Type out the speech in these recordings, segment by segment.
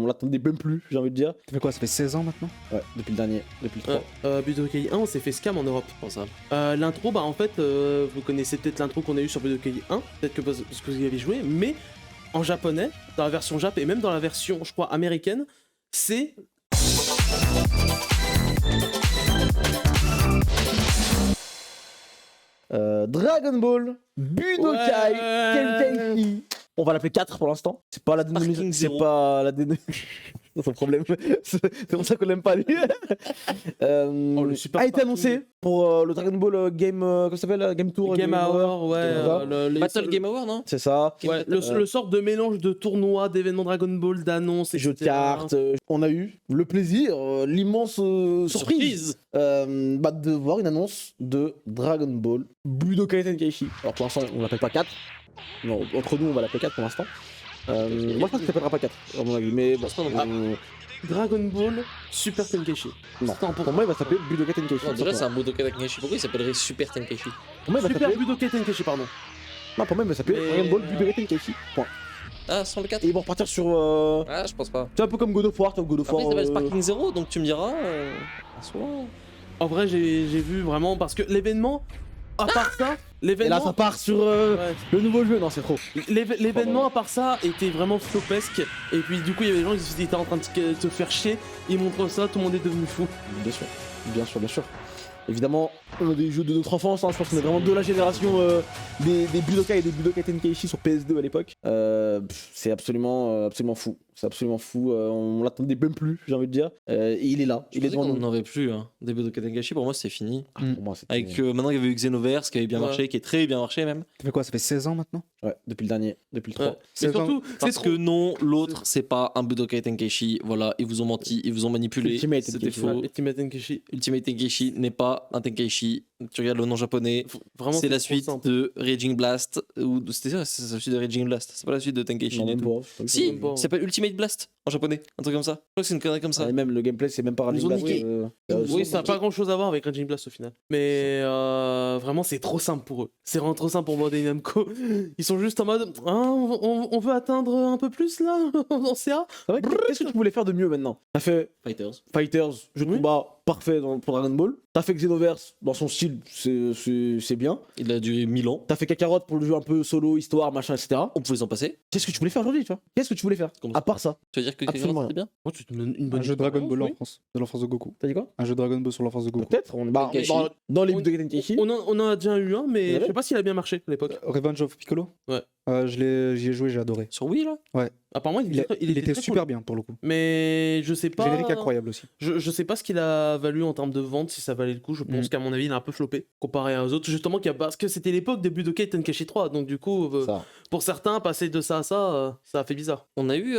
on l'attendait même plus, j'ai envie de dire. Ça fait quoi? Ça fait 16 ans maintenant? Ouais, depuis le dernier, depuis le 3. Budokai 1, on s'est fait scam en Europe pour ça. L'intro, bah en fait, vous connaissez peut-être l'intro qu'on a eu sur Budokai 1, peut-être que parce que vous y avez joué, mais en japonais, dans la version Jap et même dans la version, je crois, américaine, c'est... Dragon Ball Budokai Tenkaichi. On va l'appeler 4 pour l'instant. C'est pas la dénomination. C'est pas la dénomination. C'est son problème. C'est pour ça qu'on l'aime pas lui. le super a été partout. annoncé pour le Dragon Ball Game. Comment ça s'appelle? Game Tour. Game Hour, ouais. Battle Game Hour, non? C'est ça. Ouais, le sort de mélange de tournois, d'événements Dragon Ball, d'annonces, etc. Jeux de cartes. On a eu le plaisir, l'immense surprise de voir une annonce de Dragon Ball Budokai Tenkaichi. Alors pour l'instant, on l'appelle pas 4. Non, entre nous, on va l'appeler 4 pour l'instant. Moi, je pense qu'il s'appellera pas 4, à mon avis. Mais bon, Dragon Ball Super Tenkaichi. non. Pour moi, il va s'appeler Budokai Tenkaichi. Non, déjà, c'est un Budokai Tenkaichi. Pourquoi il s'appellerait Super Tenkaichi? Pour moi, il va Super s'appeler. Budokai Tenkaichi, pardon. Non, pour moi, il va s'appeler Mais- Dragon Ball Budokai Tenkaichi. Point. Ah, sans le 4? Et ils vont repartir sur. Ah, je pense pas. C'est un peu comme God of War, toi, God of Après, War. il s'appelle Sparking Zero, donc tu me diras. Soit. En vrai, j'ai vu vraiment, parce que l'événement, à part ça, Et là, ça l'événement... part sur Ouais. le nouveau jeu. Non, c'est trop. L'événement à part ça était vraiment flopesque et puis du coup il y avait des gens qui étaient en train de se faire chier, ils montrent ça, tout le monde est devenu fou. Bien sûr, bien sûr, bien sûr. Évidemment, on a des jeux de notre enfance, hein. Je pense qu'on est vraiment de la génération des Budokai et des Budokai Tenkaichi sur PS2 à l'époque. C'est absolument fou. C'est absolument fou. On l'attendait même plus, j'ai envie de dire. Et il est là, il est devant On nous. n'en avait plus, hein. Des Budokai Tenkaichi, pour moi, c'est fini. Pour moi, c'était- Avec maintenant, il y avait eu Xenoverse qui avait bien Ouais. marché, qui est très bien marché même. Ça fait quoi? Ça fait 16 ans maintenant? Ouais, depuis le dernier, depuis le 3. Ouais. Mais 16 ans. surtout, c'est Parce trop... que non, l'autre, c'est pas un Budokai Tenkaichi. Voilà, ils vous ont menti, ils vous ont manipulé. Ultimate C'était Tenkaichi, faux. Ultimate Tenkaichi, Ultimate Tenkaichi n'est pas un Tenkaichi. Tu regardes le nom japonais, vraiment c'est la trop suite simple. de Raging Blast. Ou c'était ça, c'est la suite de Raging Blast. C'est pas la suite de Tenkaichi Non, du même tout. pas, je sais pas. Si, même pas. ça s'appelle Ultimate Blast en japonais, un truc comme ça. Je crois que c'est une connerie comme ça. Et même le gameplay, c'est même pas Ils ont Raging niqué. Blast. Oui, ça n'a pas grand chose à voir avec Raging Blast au final. Mais vraiment, c'est trop simple pour eux. C'est vraiment trop simple pour Bandai Namco. Ils sont juste en mode ah, on veut atteindre un peu plus là en CA. C'est vrai, qu'est-ce que tu voulais faire de mieux maintenant? T'as fait Fighters. Fighters, jeu de Oui. combat parfait pour Dragon Ball. T'as fait Xenoverse, dans son style, c'est bien. Il a duré 1000 ans. T'as fait Kakarot pour le jeu un peu solo, histoire, machin, etc. On pouvait s'en passer. Qu'est-ce que tu voulais faire aujourd'hui, tu vois? Qu'est-ce que tu voulais faire? Comment À ça part ça. Tu veux dire que Absolument c'était bien? Oh, tu te donnes une bonne Un jeu Dragon Ball oui. l'enfance, de l'enfance de Goku. T'as dit quoi? Un jeu Dragon Ball sur l'enfance de Goku. Peut-être. Tenkaichi. Dans les On- Budokai Tenkaichi. On en a déjà eu un, mais Ouais. je sais pas s'il a bien marché à l'époque. Revenge of Piccolo? Ouais. J'y ai joué, j'ai adoré. Sur Wii là? Apparemment, Il était très super cool. bien pour le coup. Mais je sais pas. Générique incroyable aussi. Je sais pas ce qu'il a valu en termes de vente, si ça valait le coup. Je pense qu'à mon avis, il a un peu floppé comparé aux autres. Justement, parce que c'était l'époque des Budokai Tenkaichi 3. Donc, du coup, Ça. pour certains, passer de ça à ça, ça a fait bizarre. On a eu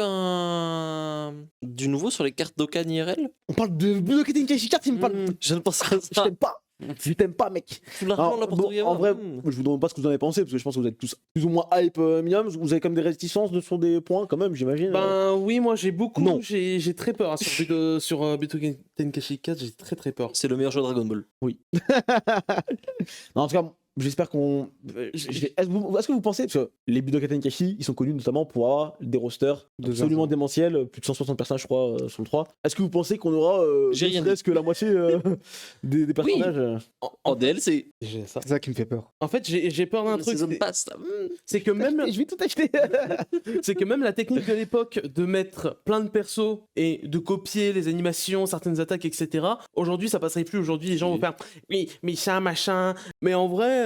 du nouveau sur les cartes Dokkan IRL? On parle de Budokai Tenkaichi 4, il me parle. Je ne pense pas à Je ça. t'aime pas. Je t'aime pas, mec. Tout l'argent Alors, là pour bon, tout regarder. en vrai, je vous demande pas ce que vous en avez pensé, parce que je pense que vous êtes tous plus ou moins hype minimum. Vous avez comme des réticences sur des points, quand même, j'imagine. Ben oui, moi j'ai beaucoup. Non. J'ai très peur hein, sur Budokai Tenkaichi 4, j'ai très peur. C'est le meilleur jeu de Dragon Ball. Non, en tout cas, j'espère qu'on. Est-ce que vous pensez, parce que les Budokai Tenkaichi, ils sont connus notamment pour avoir des rosters De absolument démentiels, plus de 160 personnages, je crois, sur le 3. Est-ce que vous pensez qu'on aura J'ai rien presque la moitié des personnages En DLC. J'ai ça. C'est ça qui me fait peur. En fait, j'ai peur d'un Le truc. Season Pass, là. C'est que même Je vais tout acheter. c'est que même la technique de l'époque de mettre plein de persos et de copier les animations, certaines attaques, etc. Aujourd'hui, ça passerait plus. Aujourd'hui, les gens vont faire oui, mais ça, machin. Mais en vrai,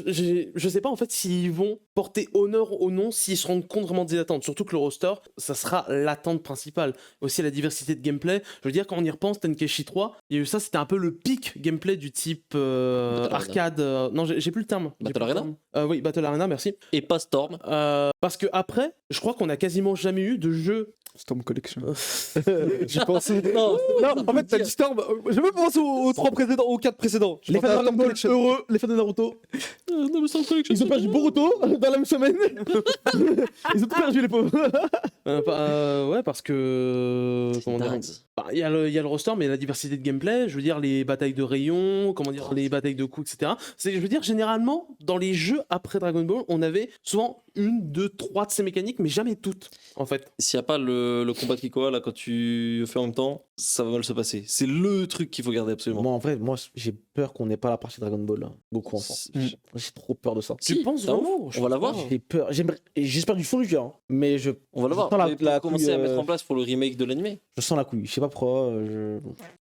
je sais pas en fait s'ils vont porter honneur au nom, s'ils se rendent compte vraiment des attentes. Surtout que le roster, ça sera l'attente principale. Aussi la diversité de gameplay. Je veux dire, quand on y repense, Tenkaichi 3, il y a eu ça, c'était un peu le pic gameplay du type Battle arcade. Non, j'ai plus le terme. J'ai Battle plus le Arena terme. Oui, Battle Arena, merci. Et pas Storm. Parce que après, je crois qu'on a quasiment jamais eu de jeu. Storm Collection. J'y pensais. Non, Non, en fait, t'as dit Storm. J'ai même pensé aux 3 précédents, aux 4 précédents. Les fans de Dragon Ball heureux, les fans de Naruto. non, mais Storm Collection. Ils ont perdu Boruto dans la même semaine. Ils ont tout perdu, les pauvres. Ouais, parce que. Comment dire dingue. bah, il y a le roster, mais la diversité de gameplay, je veux dire, les batailles de rayons, comment dire, les batailles de coups, etc. Je veux dire, généralement, dans les jeux après Dragon Ball, on avait souvent une, deux, trois de ces mécaniques, mais jamais toutes, en fait. S'il n'y a pas le combat de Kikoa, là, quand tu fais en même temps, ça va mal se passer. C'est le truc qu'il faut garder absolument. Moi, en vrai, j'ai peur qu'on n'ait pas la partie Dragon Ball, là. Goku enfant. J'ai trop peur de ça. Tu Si, penses t'as ouf, vraiment? on va l'avoir. J'ai peur. J'espère du fond du cœur, hein. Mais On va l'avoir. je sens Mais pour commencer couille, à mettre en place pour le remake de l'animé, je sens la couille. Je sais pas pourquoi.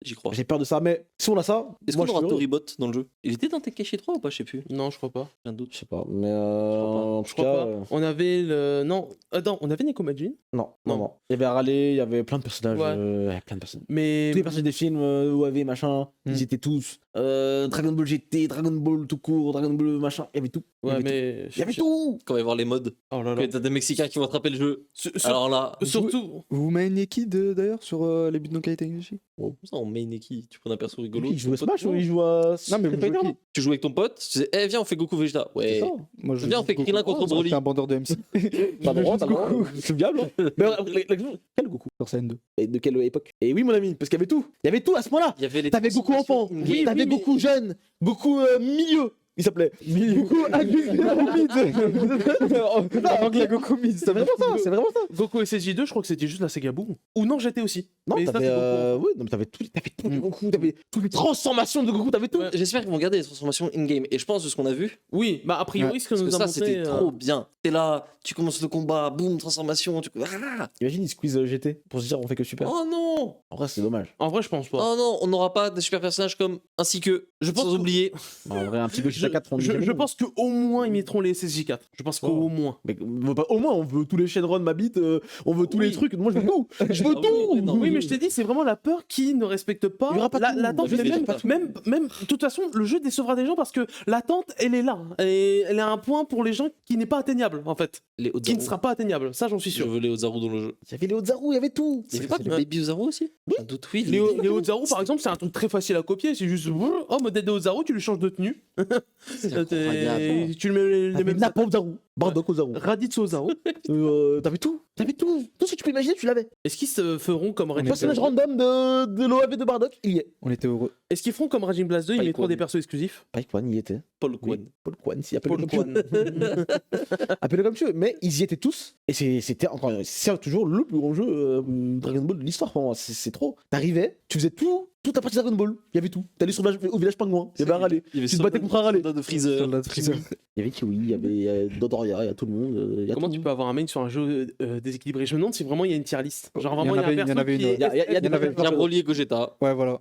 j'y crois. J'ai peur de ça, mais si on a ça, Est-ce moi qu'on je aura suis heureux. Toribot dans le jeu? Il était dans Tenkaichi 3 ou pas? Je sais plus. Non, je crois pas. J'ai un doute. Je sais pas, mais crois pas. en Je tout crois cas, pas. On avait le. Non, attends, on avait Nekomajin, non, Non. non. Il y avait Arale, il y avait plein de personnages, Ouais. il y avait plein de personnages. mais. Tous les personnages des films, OAV, machin, ils étaient tous. Dragon Ball GT, Dragon Ball tout court, Dragon Ball machin, il y avait tout. Il y Ouais, avait tout. mais. Il y avait tout. Quand on va voir les modes, Oh là là. quand t'as des Mexicains qui vont attraper le jeu. Alors là, Surtout. Vous mainez qui d'ailleurs sur les buts de Nokai Tengashi? ça, on main qui? Tu prends un perso rigolo. Il tu joue à prends ton Smash pote. ou il joue à. Non, mais Street vous Fighter, jouez non qui? Tu joues avec ton pote, tu dis, eh viens, on fait Goku Vegeta. C'est Ouais. ça. Moi, je Viens, on fait Krillin contre Broly. C'est un bandeur de MC. T'as le droit, t'as le droit. C'est viable. hein. Mais quel Goku Sur scène 2. Et de quelle époque? Et oui, mon ami, parce qu'il y avait tout. Il y avait tout à ce moment-là. Il y avait les T'avais Goku enfant, transformations in-game. t'avais oui, mais- Goku jeune, Goku milieu, il s'appelait. Goku adulte. Avant que la Goku mise, C'est vraiment ça, c'est vraiment ça. Goku SSJ2, je crois que c'était juste la Sega Boom. Ou non, j'étais aussi. Non, Mais ça, t'avais c'est Goku. oui, non, mais t'avais tout les Goku, t'avais toutes les transformations de Goku, t'avais tout. Ouais. J'espère qu'ils vont garder les transformations in-game. Et je pense de ce qu'on a vu, Oui, bah a priori, Ouais, ce que parce que nous a ça montré. c'était trop bien. T'es là, tu commences le combat, boum, transformation. Ah Imagine ils squeeze GT pour se dire on fait que super. oh non, En vrai, c'est dommage. En vrai, je pense pas. oh non, on n'aura pas de super personnages comme ainsi que. Je pense sans que- oublier. En vrai, un petit peu Je, chez 4 je pense qu'au moins ils mettront les SSJ4. Je pense qu'au moins. Mais on veut pas- au moins, on veut tous les Shenron, ma bite, on veut tous Oui. les trucs. Moi, je veux tout. Je veux Ah oui, tout. oui, non, Oui, mais je t'ai dit, c'est vraiment la peur qui ne respecte pas Il y aura pas tout. l'attente. Je Mais sais, même, pas tout. même, de toute façon, le jeu décevra des gens parce que l'attente, elle est là. Elle est à un point pour les gens qui n'est pas atteignable, en fait. Les Qui ne Ozaru. sera pas atteignable. Ça, j'en suis Je sûr. veux les Ozaru dans le jeu. Il y avait les Ozaru, il y avait tout. Il y avait pas de Ouais. Baby Ozaru aussi? J'ai un doute, oui. Les Ozaru, par exemple, c'est un truc très facile à copier. C'est juste, oh, modèle de Ozaru, tu lui changes de tenue. C'est incroyable. Tu lui mets les T'avais mêmes. Nappa Ozaru, Bardock Ozaru. Raditz Ozaru. T'avais tout. T'avais tout. Tout ce que tu peux imaginer, tu l'avais. Est-ce qu'ils se feront comme Raging Blast Personnage 2? random de l'OAV de Bardock, il y est. On était heureux. Est-ce qu'ils feront comme Raging Blast 2? Ils Pas mettront Iquan. des persos exclusifs? Pike One, il y était. Paul Kwan. Paul Kwan, si, Paul appelle-le comme tu veux. Appelle-le comme tu veux. Mais ils y étaient tous. Et c'était encore, c'est toujours le plus grand jeu Dragon Ball de l'histoire pour moi. C'est trop. T'arrivais, tu faisais tout. Toute la partie Dragon Ball, il y avait tout. T'allais au village pingouin, il y avait un râlé. Il y avait Tu te battais contre un râlé. de Freezer. Soldat de Freezer. Il y avait Kiwi, il y avait Dodoria, il y a tout le monde. Il y a Comment tout. tu peux avoir un main sur un jeu déséquilibré? Je me demande si vraiment il y a une tier list. Genre Il y vraiment en il y a un avait- il y en perso avait qui une, est. Il y a des Il y en avait- personnages- Bien Broly et Gogeta. Ouais, voilà.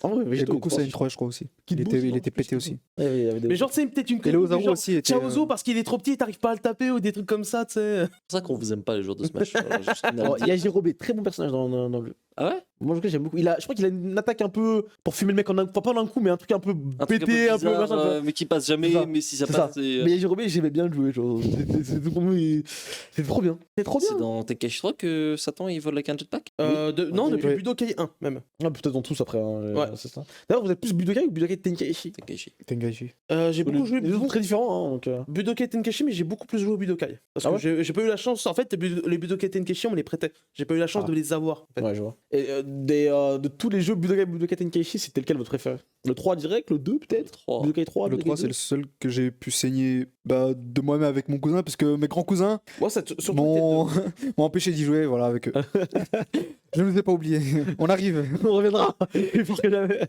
En vrai, Et Végéto, Goku je pense. Sen 3, je crois aussi. Kid Il Buu, était, je était pense. pété aussi. Ouais, il y avait des- Mais genre, c'est peut-être une Et les connerie, Ozaru genre, aussi étaient. Chaozo parce qu'il est trop petit, t'arrives pas à le taper ou des trucs comme ça, tu sais. C'est pour ça qu'on vous aime pas les joueurs de Smash. Voilà, juste une Alors, annonce. il y a Jirobé, très bon personnage dans le jeu. Ah ouais? Moi, en tout cas, j'aime beaucoup. Je crois qu'il a une attaque un peu pour fumer le mec en un coup. Enfin, pas en un coup, mais un truc un peu Un truc pété, un peu bizarre, machin. tu vois. mais qui passe jamais, C'est ça. mais si ça C'est passe, ça. c'est. Mais Jirobé, j'aimais bien le jouer. Genre. C'est tout pour moi. C'est trop bien. C'est trop bien. C'est dans Tenkaichi 3 que Satan il vole avec un jetpack? Non, Oui, depuis oui. Budokai 1 même. Ah, peut-être dans tous après. Hein, Ouais. c'est ça. D'ailleurs, vous êtes plus Budokai ou Budokai Tenkaichi? Tenkaichi. Tengachi. J'ai beaucoup joué Les deux sont très différents. Hein, donc, Budokai Tenkaichi, mais j'ai beaucoup plus joué au Budokai. Parce Ah que ouais j'ai pas eu la chance. En fait, les Budokai Tenkaichi, on me les prêtait. J'ai pas eu la chance Ah. de les avoir. En fait. Ouais, je vois. Et de tous les jeux Budokai Tenkaichi, c'était lequel votre préféré? Le 3 direct, le 2 Le peut-être? 3. Budokai 3, Le 3, c'est le seul que j'ai pu saigner de moi-même avec mon cousin, parce que mes grands cousins Ouais, ça, surtout m'ont m'ont empêché d'y jouer voilà, avec eux. Je ne vous ai pas oublié. On arrive. On reviendra. Plus fort que jamais.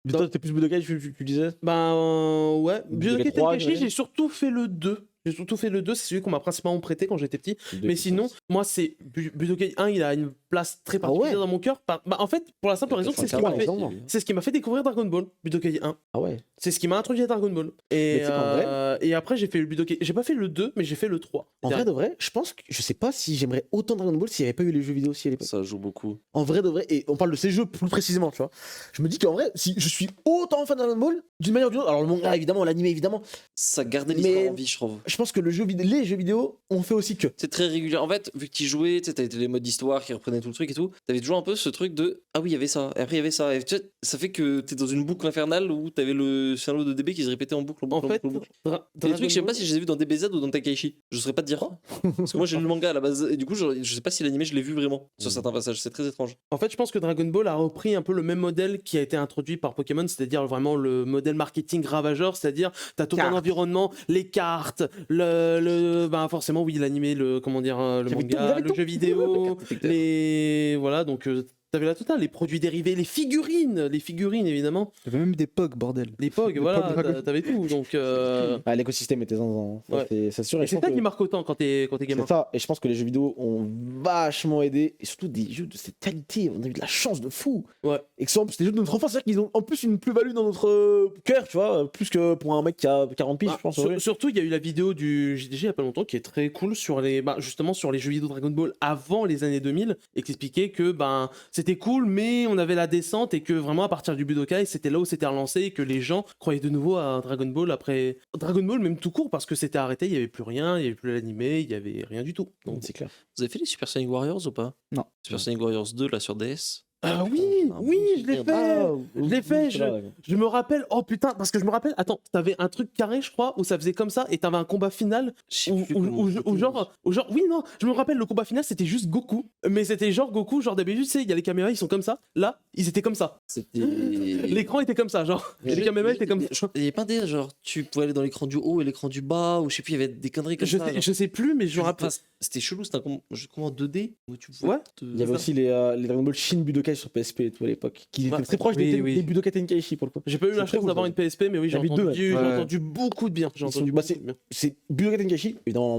Mais toi, t'es plus Budokai, tu disais? Ouais, Budokai Budokai 3, Tenkaichi, j'imagine. j'ai surtout fait le 2. J'ai surtout fait le 2, c'est celui qu'on m'a principalement prêté quand j'étais petit. Mais sinon, moi, c'est Budokai 1, il a une place très Ah ouais particulière dans mon cœur. En fait, pour la simple raison, c'est ce qui m'a fait. C'est ce qui m'a fait découvrir Dragon Ball, Budokai 1. Ah ouais. C'est ce qui m'a introduit à Dragon Ball. Et, Mais tu sais qu'en et après, j'ai fait le Budokai. J'ai pas fait le 2, mais j'ai fait le 3. En vrai de vrai, je pense que je sais pas si j'aimerais autant Dragon Ball s'il n'y avait pas eu les jeux vidéo aussi à l'époque. Ça joue beaucoup. En vrai de vrai, et on parle de ces jeux plus précisément, tu vois. Je me dis qu'en vrai, si je suis autant fan de Dragon Ball, d'une manière ou d'une autre, alors le manga évidemment, l'anime évidemment, Ça gardait Mais- l'histoire en vie, je trouve. je pense que les jeux vidéo ont fait aussi que. C'est très régulier. En fait, vu que tu jouais, tu sais, t'avais les modes d'histoire qui reprenaient tout le truc et tout, t'avais toujours un peu ce truc de ah oui, il y avait ça, et après il y avait ça. Et tu sais, ça fait que t'es dans une boucle infernale où t'avais le scénario de DB qui se répétait en boucle, en En boucle, fait, en boucle. Dra- Et les Dragon trucs, je sais pas Ball- si je les ai vus dans DBZ ou dans Tenkaichi. Je saurais pas te dire. Parce que moi j'ai lu le manga à la base, et du coup, je sais pas si l'animé je l'ai vu vraiment sur certains passages. C'est très étrange. En fait, je pense que Dragon Ball a repris un peu le même modèle qui a été introduit par Pokémon, c'est-à-dire vraiment le modèle marketing ravageur, c'est-à-dire t'as totalement envie l'environnement, les cartes, ben forcément oui l'animé, le comment dire, le J'avais tout, manga, j'avais le tout. jeu vidéo, Capitaine. les voilà donc t'avais la totale, les produits dérivés, les figurines évidemment, Il y avait même des POG, bordel. les POG, Les voilà, POG Dragon. t'avais tout donc Ah, l'écosystème était zinzin. Ça, Ouais. c'est sûr. et je c'est pense ça que- qui marque autant quand t'es gamin. C'est ça, et je pense que les jeux vidéo ont vachement aidé, et surtout des jeux de cette qualité, on a eu de la chance de fou. Ouais. Et que ce soit en plus des jeux de notre enfance, c'est-à-dire qu'ils ont en plus une plus-value dans notre cœur, tu vois, plus que pour un mec qui a 40 piges, Ah, je pense. sur- ouais. Surtout, il y a eu la vidéo du JDG il y a pas longtemps qui est très cool sur justement sur les jeux vidéo Dragon Ball avant les années 2000 et qui expliquait que c'était cool, mais on avait la descente et que vraiment à partir du Budokai, c'était là où c'était relancé et que les gens croyaient de nouveau à Dragon Ball après Dragon Ball, même tout court, parce que c'était arrêté, il y avait plus rien, il y avait plus l'animé, il y avait rien du tout. Donc, C'est clair. Vous avez fait les Super Sonic Warriors ou pas? Non. Super Sonic Warriors 2 là sur DS. ah oui, un oui, bon je l'ai souvenir. fait. Je l'ai fait, c'est là, Je me rappelle, oh putain, parce que je me rappelle, attends, t'avais un truc carré, je crois, où ça faisait comme ça, et t'avais un combat final, Je sais où, plus où- comment où- c'était. où genre, oui, non, je me rappelle, le combat final, c'était juste Goku, mais c'était genre Goku, genre d'habitude, tu sais, il y a les caméras, ils sont comme ça, là, ils étaient comme ça. C'était. L'écran était comme ça, genre, les caméras étaient comme ça. Il y avait pas des genre tu pouvais aller dans l'écran du haut et l'écran du bas ou je sais plus, il y avait des conneries comme ça. genre. Je sais plus, mais je me rappelle. Enfin, c'était chelou, c'était un jeu comment 2D où tu Ouais. Il y avait aussi les Dragon Ball Shin Budokai sur PSP et tout à l'époque, qui étaient Ouais. très proches Oui, des, oui. des Budokai Tenkaichi pour le coup. J'ai pas eu C'est la très chance cool, d'avoir ça. une PSP, mais oui, j'ai J'en ai deux, entendu, ouais. j'ai entendu beaucoup de bien. J'ai Ils sont- entendu bah, beaucoup de bien. C'est Budokai Tenkaichi, évidemment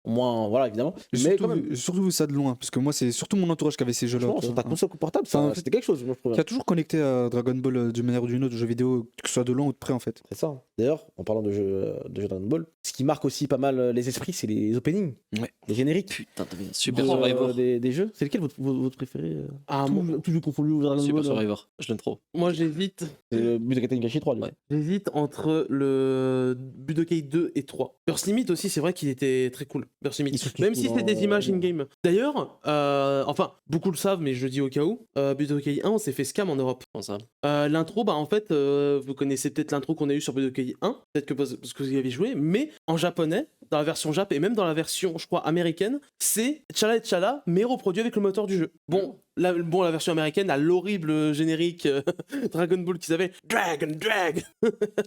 moins, voilà, évidemment. Mais quand même, Surtout vu ça de loin, parce que moi, c'est surtout mon entourage qui avait ces jeux-là. franchement, tu sur vois. ta console portable, Enfin, c'était quelque chose, moi je trouve. Qui a toujours connecté à Dragon Ball d'une manière ou d'une autre, jeux vidéo, que ce soit de loin ou de près en fait. C'est ça. D'ailleurs, en parlant de jeux Dragon Ball, ce qui marque aussi pas mal les esprits, c'est les openings, Ouais. les génériques. Putain, t'avais un Super de, Survivor. des jeux. C'est lequel votre préféré Ah, tout jeu confondu au Dragon Super Ball. Survivor, je l'aime trop. moi, j'hésite. C'est Budokai Tenkaichi 3, lui. Ouais. J'hésite entre le Budokai 2 et 3. Burst Limit aussi, c'est vrai qu'il était très cool. Burst Limit. Ils sont tous Même si cool c'est des dans- images in-game. D'ailleurs, enfin, beaucoup le savent, mais je le dis au cas où, Budokai 1, on s'est fait scam en Europe. Comment ça? L'intro, en fait, vous connaissez peut-être l'intro qu'on a eu sur Budokai 1, peut-être que parce que vous y avez joué, mais en japonais, dans la version Jap et même dans la version, je crois, américaine, c'est Chala et Chala, mais reproduit avec le moteur du jeu. Bon, la version américaine a l'horrible générique Dragon Ball qu'ils avaient Drag.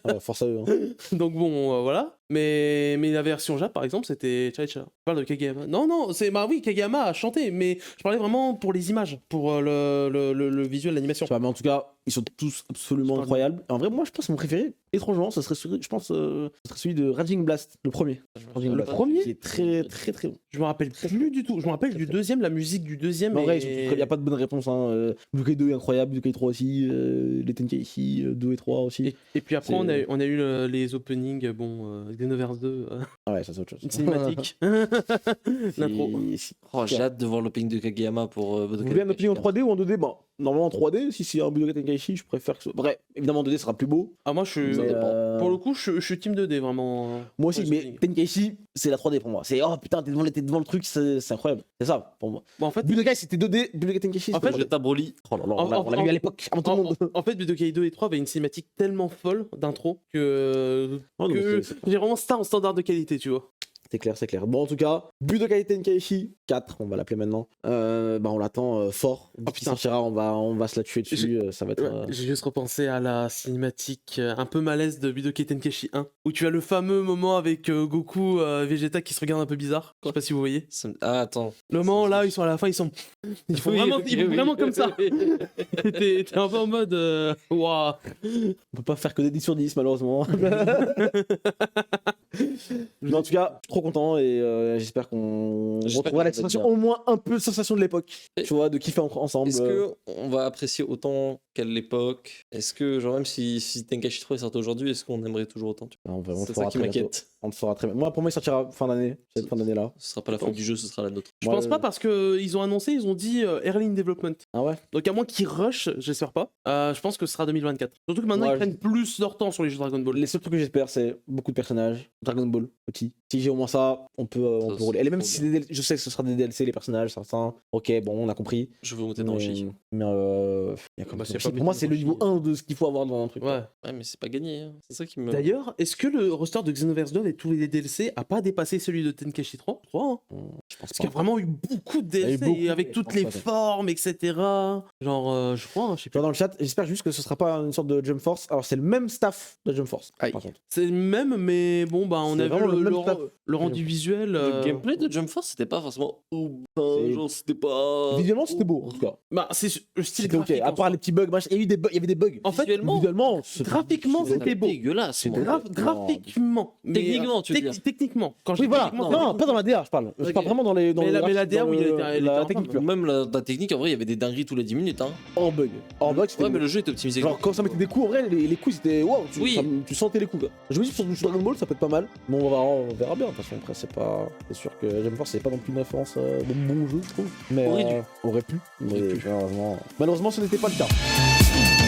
Ouais, force à eux. Hein. Donc bon, voilà. Mais la version Jap, par exemple, c'était Chala et Chala. Je parle de Kageyama. Non, c'est bah oui, Kageyama a chanté, mais je parlais vraiment pour les images, pour le visuel, l'animation. Je sais pas, mais en tout cas, ils sont tous absolument Je parle- incroyables. En vrai, moi, je pense que mon préféré, étrangement, ce serait celui de Raging Blast, le premier. Raging Le Blast, premier qui est très très très bon. Je me rappelle plus du tout. Je me rappelle du deuxième, la musique du deuxième. Mais en vrai, et- il n'y a pas de bonne réponse. Hein. Budokai 2 est incroyable, Budokai 3 aussi, les Tenkaichi 2 et 3 aussi. Et puis après, C'est- on a eu les openings, bon, Xenoverse 2, Ah ouais, ça c'est autre chose. une cinématique. L'intro. Oh, j'ai hâte de voir l'opening de Kageyama pour Vous Budokai voulez un opening en Tenkaichi 3D ou en 2D? Bon, normalement en 3D, si c'est un Budokai Tenkaichi, je préfère que ce soit. Bref, évidemment en 2D ce sera plus beau. Ah, moi, je suis. Mais, Pour le coup, je suis team 2D, vraiment. Moi aussi, Ouais, mais opening. Tenkaichi, c'est la 3D pour moi. C'est oh putain, t'es devant le truc, c'est incroyable. C'est ça pour moi. Bon, en fait, Budokai c'était 2D, Budokai Tenkaichi En c'était fait, Je 3D. Broly. Oh là là, en- on l'a vu à l'époque, avant tout le monde. en fait, Budokai 2 et 3 avaient une cinématique tellement folle d'intro que, Oh, non, mais que c'est- j'ai vraiment ça en standard de qualité, tu vois. C'est clair, c'est clair. Bon, en tout cas, Budokai Tenkaichi 4, on va l'appeler maintenant. On l'attend fort. Dès qu'il putain. sortira, on va se la tuer dessus. Ça va être. Ouais, j'ai juste repensé à la cinématique un peu malaise de Budokai Tenkaichi 1, où tu as le fameux moment avec Goku, Vegeta qui se regarde un peu bizarre. Je sais pas si vous voyez. Ah, attends. Le moment là, ils sont à la fin, ils font vraiment comme ça. T'es un peu en mode waouh. On peut pas faire que des 10 sur 10, malheureusement. Mais en tout cas, je suis trop content et j'espère qu'on J'espère retrouvera la que ça va sensation, être bien. au moins un peu de sensation de l'époque. Et- Tu vois, de kiffer ensemble. Est-ce que on va apprécier autant qu'à l'époque? Est-ce que, genre, même si Tenkaichi 3 sort aujourd'hui, est-ce qu'on aimerait toujours autant? On le C'est ça fera qui très bientôt. m'inquiète. On le fera très bien. Moi, pour moi, il sortira fin d'année. Cette fin d'année là. Ce sera pas la fin du jeu, ce sera la nôtre. Je Moi, pense pas parce que ils ont annoncé, ils ont dit early in development. Ah ouais. Donc à moins qu'ils rush, j'espère pas. Je pense que ce sera 2024. Surtout que maintenant Moi, ils prennent plus leur temps sur les jeux Dragon Ball. Les seuls trucs que j'espère, c'est beaucoup de personnages. Dragon Ball, petit. Si j'ai au moins ça, on peut Ça, rouler. Et même c'est si trop c'est je sais que ce sera des DLC, les personnages, certains. Ok, bon, on a compris. Je veux monter dans le chi. Mais il y a quand même Bah, c'est Chi. pas Pour moi, c'est le Chi. niveau 1 de ce qu'il faut avoir dans un truc. Ouais. Ouais, mais c'est pas gagné. Hein. C'est ça qui me. D'ailleurs, est-ce que le roster de Xenoverse 2 et tous les DLC a pas dépassé celui de Tenkaichi 3 Je crois, hein. Je pense Parce qu'il y a vraiment eu beaucoup de y a eu DLC beaucoup, avec mais toutes je pense les pas. formes, etc. Genre, je crois, hein, je sais Tu vois plus. dans le chat, j'espère juste que ce sera pas une sorte de Jump Force. Alors, c'est le même staff de Jump Force. Aïe. Par contre. C'est le même, mais bon, bah, on C'est a vu vraiment le même staff. le rendu visuel. Le gameplay de Jump Force, c'était pas forcément. C'est- Genre, c'était pas. Visuellement, c'était beau, en tout cas. Bah, c'est le style C'était ok. graphique. À part les petits bugs, machin. Il y a eu des bugs. Il y avait des bugs. En fait, Visuellement, graphiquement, c'était beau. dégueulasse. moi. Graphiquement. mais, Techniquement, tu veux dire. Techniquement. Quand je Oui, dis voilà. techniquement, Non, pas dans la DA, je parle. Je Ok. parle vraiment dans les. Dans Mais le la graphique, DA, dans oui, le- elle était la en technique train pure. Même la technique, en vrai, il y avait des dingueries toutes les 10 minutes. Hein. Hors bug. Hors bug, c'était. Ouais, mais beau. le jeu était optimisé. Genre quand ça mettait des coups, en vrai, les coups c'était waouh, Oui. tu sentais les coups. Quoi. Je me dis sur Dragon Ball ça peut être pas mal, mais on verra bien. De toute façon, après c'est sûr que Jump Force c'est pas non plus une référence de bon jeu, je trouve. Mais Aurait dû. aurait pu, mais Aurait pu. malheureusement ce n'était pas le cas.